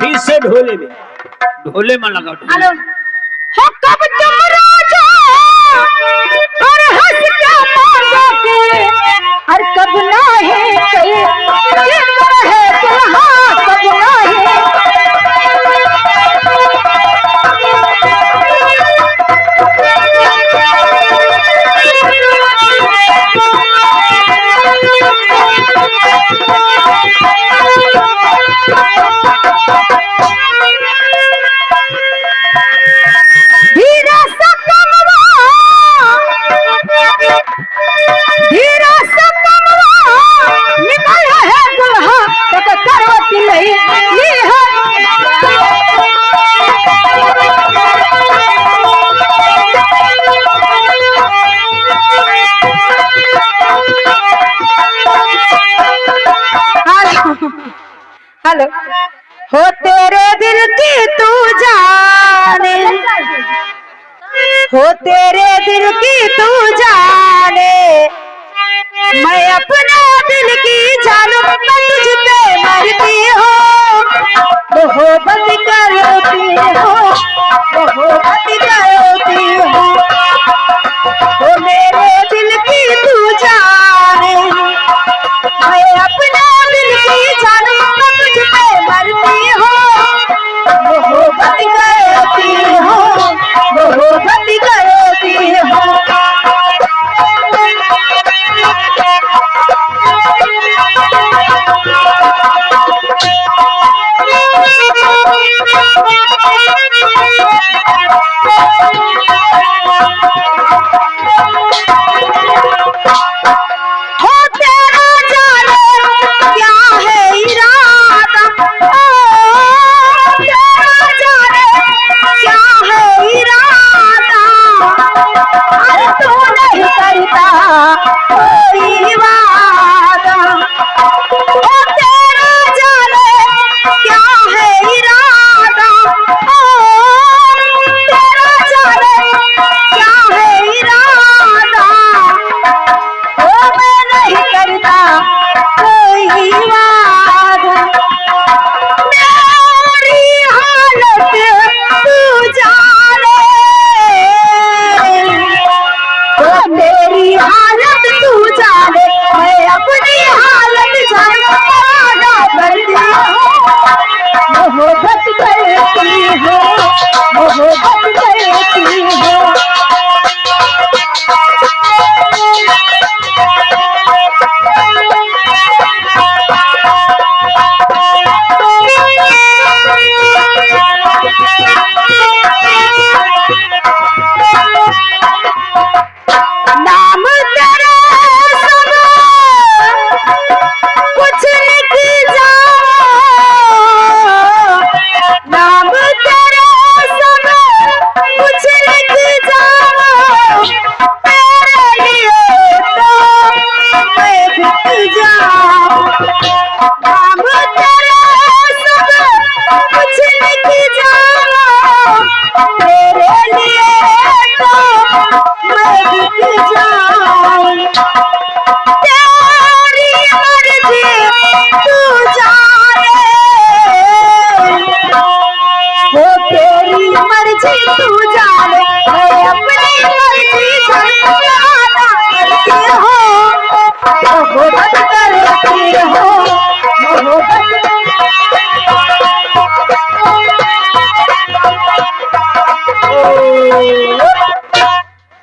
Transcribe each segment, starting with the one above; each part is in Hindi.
फिर से ढोले में लगा। हेलो हो कब तुम राजा और हंस के मांगोगे और कब नहीं कहीं ये है दुल्हा कब नहीं। हेलो हो तेरे दिल की तू जाने हो तेरे दिल की तू जाने मैं अपना दिल की जानू मैं तुझ पे मरती हूँ मोहब्बत करती हूँ मोहब्बत करती हूँ हो मेरे दिल की तू जाने मैं अपना दिल की जानू मैं तुझ पे मरती हूँ मोहब्बत करती हूँ मोहब्बत करती हूँ।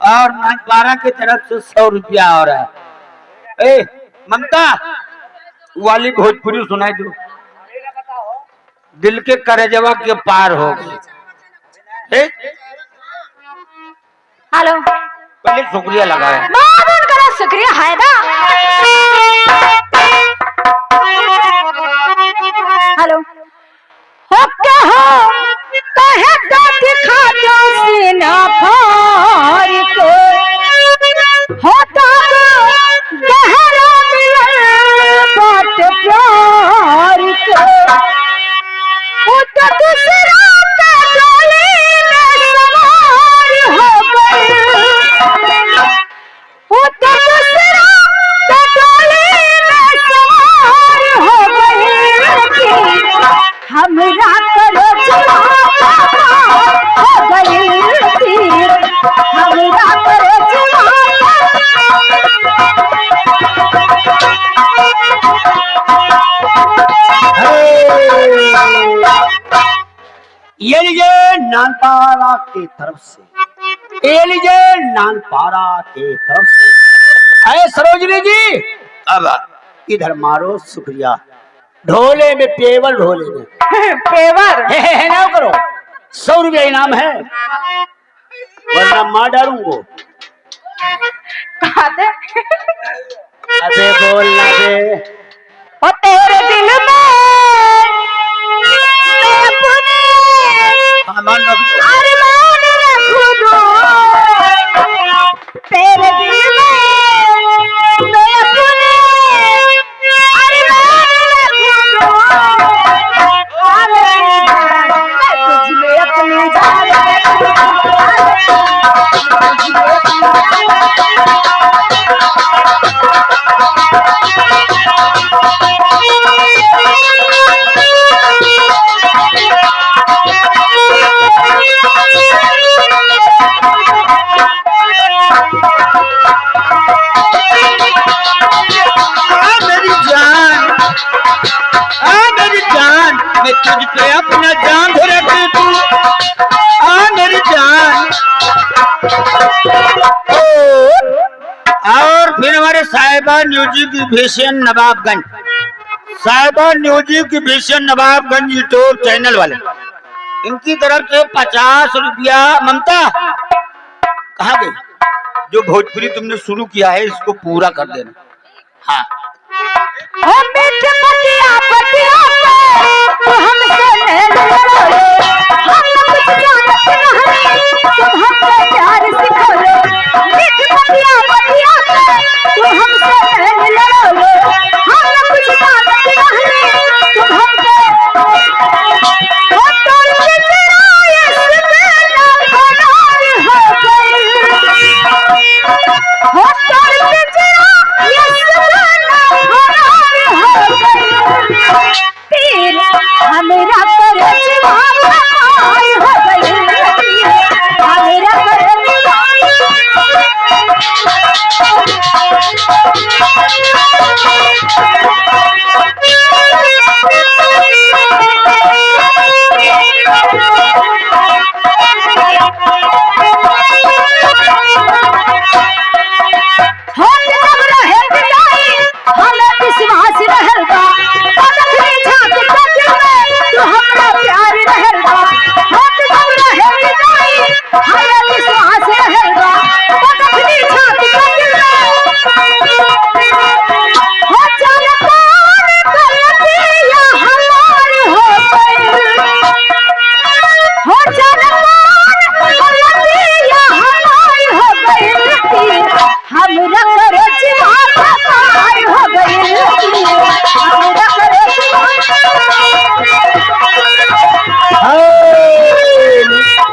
और नागपारा की तरफ से 100 रुपया हो रहा है। ए ममता वाली भोजपुरी सुनाई दो। दिल के करेजवा के पार हो गए। हेलो पहले शुक्रिया लगाए। शुक्रिया है ना। हेलो हो कहो कहे तो दिखा दो सीना फाड़ के होता गहरा मिलन बात प्यार के वो तो दूसरा का डोली में सवार हो गए वो तो दूसरा का डोली में सवार हो गए हमरा करे जवाना हो गई तीर हमरा करे ये लीजिए नानपारा की तरफ से, ये लीजिए नानपारा की तरफ से। अरे सरोजनी जी, अब इधर मारो शुक्रिया। ढोले में पेवर, ढोले में पेवर है ना करो। 100 रुपया इनाम है, वरना मार डालूंगा। कहते अबे बोलना दे। ओ तेरे दिल में मैं अपने सामान रख दो। अरमान रखूं दो। तेरे दिल में मैं अपने अरमान रखूं दो। मैं तुझमें अपनी जान मैं तुझ पे अपना जान रखती तू, मेरी जान। और फिर हमारे साहिबा म्यूजिक विभीषण नवाबगंज, साहिबा music Vibhishan Nawabganj YouTube channel वाले, इनकी तरफ से 50 रुपया। ममता कहाँ गई? जो भोजपुरी तुमने शुरू किया है इसको पूरा कर देना। हाँ, ओ मीठ पतिया पतिया पे तू हमसे ले